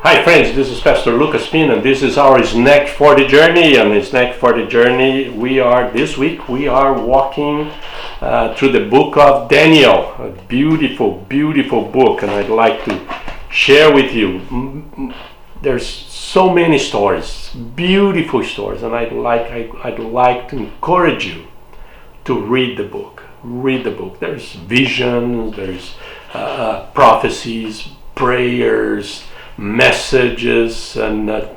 Hi friends, this is Pastor Lucas Pin and this is our Snack for the Journey. And in Snack for the Journey, this week we are walking through the book of Daniel, a beautiful, beautiful book, and I'd like to share with you. There's so many stories, beautiful stories, and I'd like to encourage you to read the book. Read the book. There's visions, there's prophecies, prayers, messages, and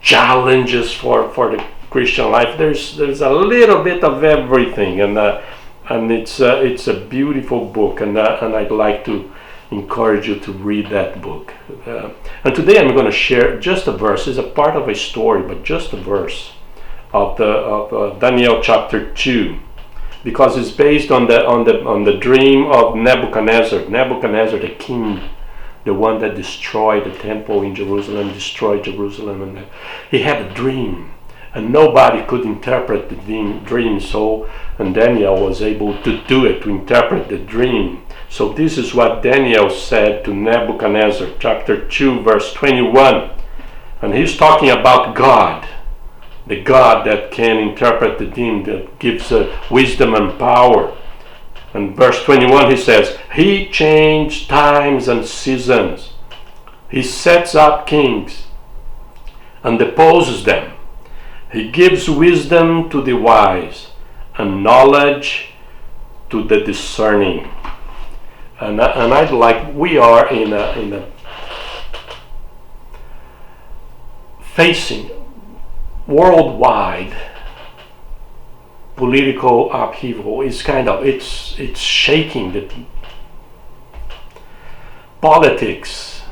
challenges for the Christian life. There's a little bit of everything, and it's a beautiful book, and I'd like to encourage you to read that book. And today I'm going to share just a verse. It's a part of a story, but just a verse of Daniel chapter 2, because it's based on the dream of Nebuchadnezzar. Nebuchadnezzar, the king, the one that destroyed the temple in Jerusalem, destroyed Jerusalem, and he had a dream, and nobody could interpret the dream. And Daniel was able to do it, to interpret the dream. So this is what Daniel said to Nebuchadnezzar, chapter 2, verse 21. And he's talking about God, the God that can interpret the dream, that gives wisdom and power. And verse 21 he says, He changed times and seasons. He sets up kings and deposes them. He gives wisdom to the wise and knowledge to the discerning. And I'd like, we are in a facing worldwide political upheaval. It's shaking the politics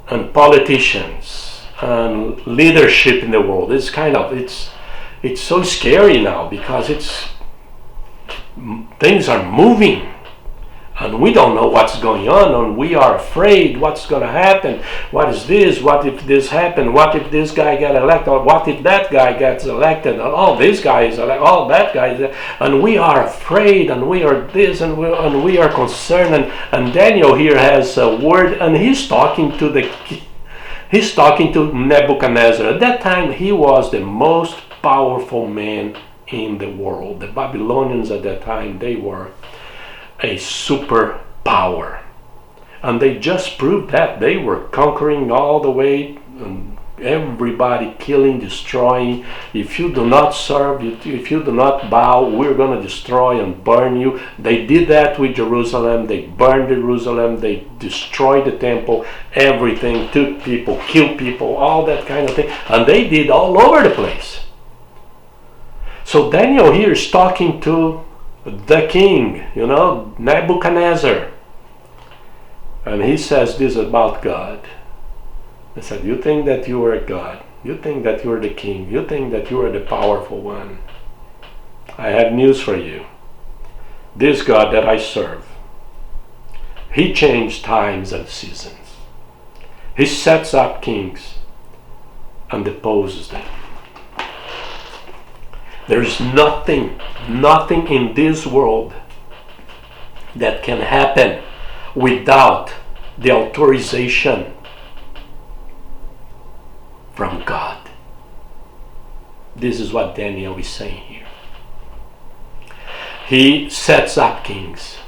and politicians and leadership in the world. It's so scary now, because things are moving and we don't know what's going on, and we are afraid what's going to happen. What is this? What if this happened? What if this guy got elected? Or what if that guy gets elected? And this guy is elected. That guy is, and we are afraid, and we are this, and we are concerned. And Daniel here has a word, and he's talking to Nebuchadnezzar. At that time, he was the most powerful man in the world. The Babylonians at that time, they were a superpower, and they just proved that. They were conquering all the way, and everybody, killing, destroying. If you do not serve, if you do not bow, we're going to destroy and burn you. They did that with Jerusalem. They burned Jerusalem, they destroyed the temple, everything, took people, killed people, all that kind of thing, and they did all over the place. So Daniel here is talking to the king, Nebuchadnezzar, and he says this about God. He said, you think that you are a God, you think that you are the king, you think that you are the powerful one. I have news for you. This God that I serve, he changed times and seasons. He sets up kings and deposes them. There is nothing in this world that can happen without the authorization from God. This is what Daniel is saying here. He sets up kings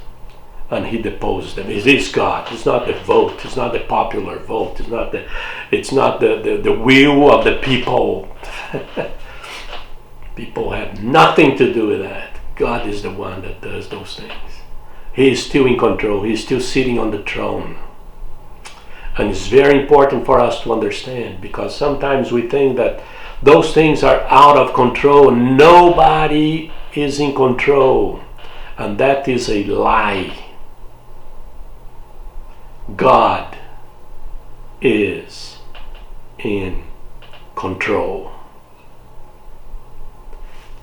and he deposes them. It is God. It's not the vote. It's not the popular vote. It's not the will of the people. People have nothing to do with that. God is the one that does those things. He is still in control. He is still sitting on the throne. And it's very important for us to understand, because sometimes we think that those things are out of control. Nobody is in control. And that is a lie. God is in control.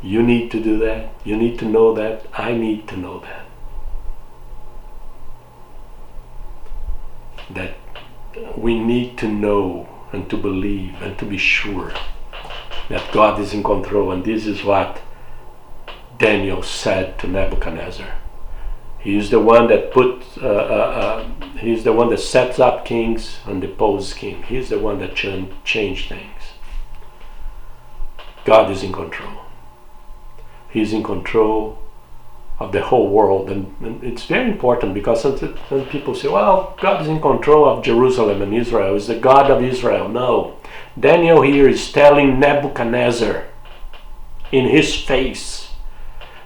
You need to do that. You need to know that. I need to know that. That we need to know and to believe and to be sure that God is in control. And this is what Daniel said to Nebuchadnezzar. He's the one that he's the one that sets up kings and deposes kings. He's the one that change things. God is in control. He's in control of the whole world, and it's very important, because when people say, well, God is in control of Jerusalem and Israel, is the God of Israel. No. Daniel here is telling Nebuchadnezzar in his face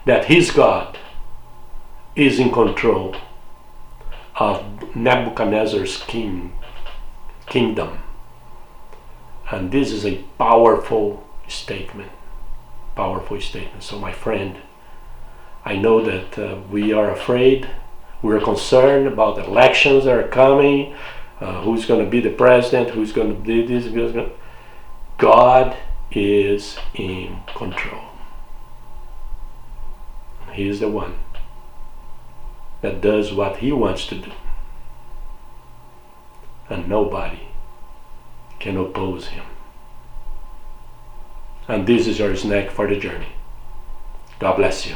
that his God is in control of Nebuchadnezzar's kingdom. And this is a powerful statement. Powerful statement. So my friend, I know that we are afraid, we're concerned about the elections that are coming, who's going to be the president, who's going to do this. God is in control. He is the one that does what he wants to do. And nobody can oppose him. And this is your snack for the journey. God bless you.